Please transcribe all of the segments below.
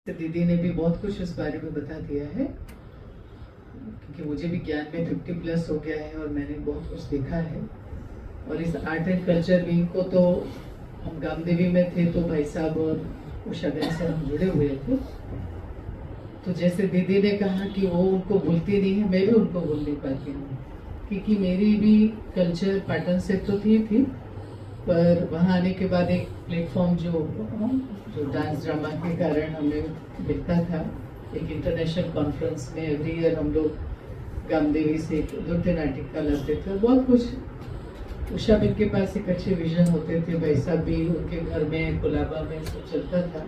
तो दीदी ने भी बहुत कुछ उस बारे में बता दिया है, क्योंकि मुझे भी ज्ञान में 50+ हो गया है और मैंने बहुत कुछ देखा है। और इस आर्ट एंड कल्चर विंग को तो हम गामदेवी में थे तो भाई साहब और उषा बहन से हम जुड़े हुए थे। तो जैसे दीदी ने कहा कि वो उनको भूलती नहीं है, मैं भी उनको भूल नहीं पाती हूँ, क्योंकि मेरी भी कल्चर पाटन से तो थी, पर वहाँ आने के बाद एक प्लेटफॉर्म जो डांस ड्रामा के कारण हमें मिलता था। एक इंटरनेशनल कॉन्फ्रेंस में एवरी ईयर हम लोग गामदेवी से नृत्य नाटिका लाते थे। बहुत कुछ उषा बहन के पास एक अच्छे विजन होते थे, भाई साहब भी उनके घर में कोलाबा में सब चलता था।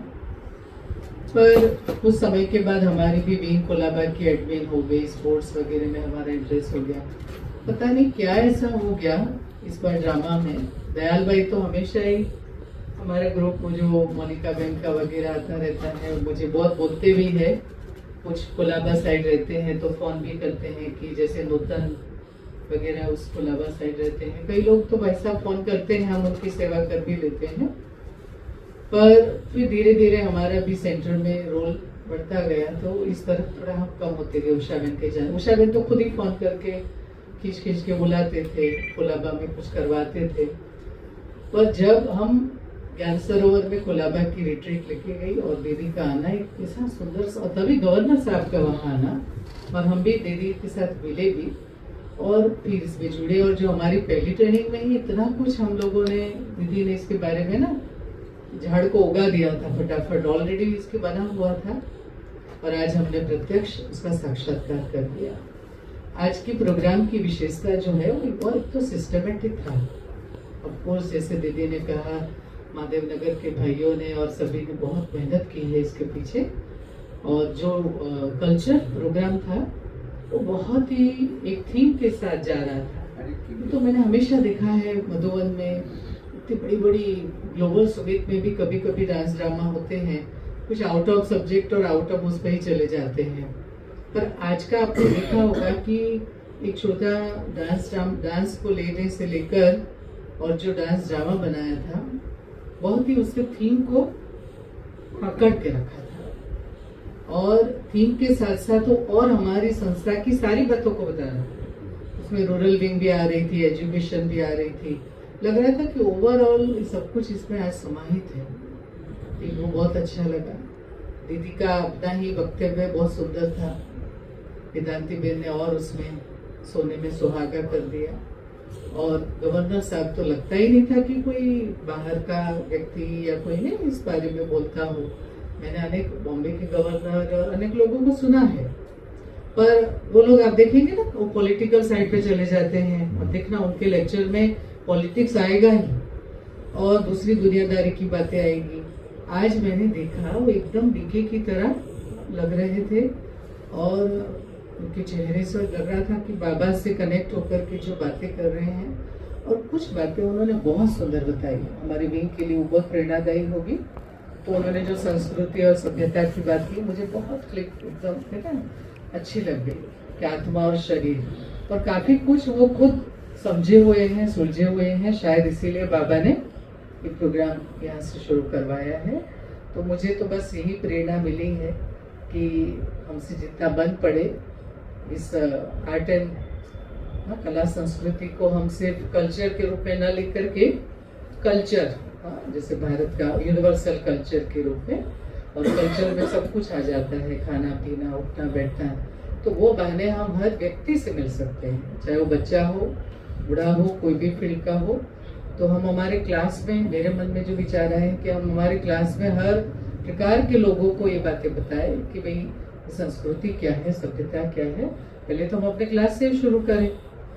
पर कुछ समय के बाद हमारी भी विंग कोलाबा की एडमिन हो गई, स्पोर्ट्स वगैरह में हमारा इंटरेस्ट हो गया। पता नहीं क्या ऐसा हो गया इस बार ड्रामा में। दयाल भाई तो हमेशा ही हमारे ग्रुप में जो मोनिका बहन का वगैरह आता रहता है, मुझे बहुत बोलते भी है। कुछ कोलाबा साइड रहते हैं तो फोन भी करते हैं कि जैसे नूतन वगैरह उस कोलाबा साइड रहते हैं। कई लोग तो भाई साहब फोन करते हैं, हम उनकी सेवा कर भी लेते हैं। पर फिर धीरे धीरे हमारा भी सेंटर में रोल बढ़ता गया, तो इस तरफ थोड़ा हम कम होते गए उषा बहन के जाने। उषा बहन तो खुद ही फोन करके खींच खींच के बुलाते थे, कोलाबा में कुछ करवाते थे। पर जब हम ज्ञान सरोवर में कोलाबा की रिट्रीट लेके गई और दीदी का आना एक ऐसा सुंदर सा, और तभी गवर्नर साहब का वहाँ आना, और हम भी दीदी के साथ मिले भी और फिर इसमें जुड़े। और जो हमारी पहली ट्रेनिंग में ही इतना कुछ हम लोगों ने, दीदी ने इसके बारे में ना झाड़ को उगा दिया था फटाफट, ऑलरेडी इसके बना हुआ था और आज हमने प्रत्यक्ष उसका साक्षात्कार कर दिया। आज की प्रोग्राम की विशेषता जो है वो एक तो सिस्टमेटिक था। ऑफ कोर्स जैसे दीदी ने कहा, महादेव नगर के भाइयों ने और सभी ने बहुत मेहनत की है इसके पीछे। और जो कल्चर प्रोग्राम था वो बहुत ही एक थीम के साथ जा रहा था। तो मैंने हमेशा देखा है मधुबन में इतनी बड़ी बड़ी ग्लोबल सुमित में भी कभी कभी डांस ड्रामा होते हैं, कुछ आउट ऑफ सब्जेक्ट और आउट ऑफ उस पर ही चले जाते हैं। पर आज का आपने देखा होगा कि एक छोटा डांस को लेने से लेकर और जो डांस ड्रामा बनाया था, बहुत ही उसके थीम को पकड़ के रखा था और थीम के साथ साथ और हमारी संस्था की सारी बातों को बता रहा था। उसमें रूरल विंग भी आ रही थी, एजुकेशन भी आ रही थी। लग रहा था कि ओवरऑल सब कुछ इसमें आज समाहित है। वो बहुत अच्छा लगा। दीदी का अपना ही वक्तव्य बहुत सुंदर था। वेदांती बेन ने और उसमें सोने में सुहागा कर दिया। और गवर्नर साहब तो लगता ही नहीं था कि कोई बाहर का व्यक्ति या कोई नहीं इस बारे में बोलता हो। मैंने अनेक बॉम्बे के गवर्नर और अनेक लोगों को सुना है, पर वो लोग आप देखेंगे ना, वो पॉलिटिकल साइड पे चले जाते हैं। और देखना उनके लेक्चर में पॉलिटिक्स आएगा ही और दूसरी दुनियादारी की बातें आएगी। आज मैंने देखा वो एकदम डीके की तरह लग रहे थे और उनके चेहरे से लग रहा था कि बाबा से कनेक्ट होकर के जो बातें कर रहे हैं। और कुछ बातें उन्होंने बहुत सुंदर बताई, हमारी विंग के लिए वो बहुत प्रेरणादायी होगी। तो उन्होंने जो संस्कृति और सभ्यता की बात की, मुझे बहुत क्लिक एकदम अच्छी लग गई कि आत्मा और शरीर, और काफी कुछ वो खुद समझे हुए हैं, सुलझे हुए हैं। शायद इसीलिए बाबा ने ये प्रोग्राम यहाँ से शुरू करवाया है। तो मुझे तो बस यही प्रेरणा मिली है कि हमसे जितना बन पड़े इस आर्ट एंड कला संस्कृति को हम सिर्फ कल्चर के रूप में न लेकर के कल्चर, जैसे भारत का यूनिवर्सल कल्चर के रूप में, और कल्चर में सब कुछ आ जाता है, खाना पीना उठना बैठना। तो वो बहाने हम हर व्यक्ति से मिल सकते हैं, चाहे वो बच्चा हो, बूढ़ा हो, कोई भी फील्ड का हो। तो हम हमारे क्लास में, मेरे मन में जो विचार है कि हम हमारे क्लास में हर प्रकार के लोगों को ये बातें बताएं कि भाई संस्कृति क्या है, सभ्यता क्या है। पहले तो हम अपने क्लास से शुरू करें,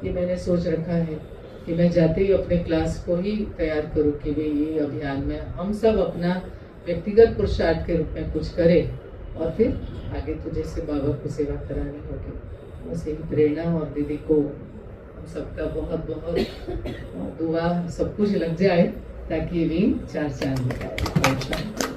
ये मैंने सोच रखा है कि मैं जाते ही अपने क्लास को ही तैयार करूँ कि भाई ये अभियान में हम सब अपना व्यक्तिगत पुरुषार्थ के रूप में कुछ करें और फिर आगे तो जैसे बाबा को सेवा करानी होगी। बस यही प्रेरणा, और दीदी को हम सबका बहुत बहुत दुआ, सब कुछ लग जाए ताकि ये विंग चार चांद लगाए।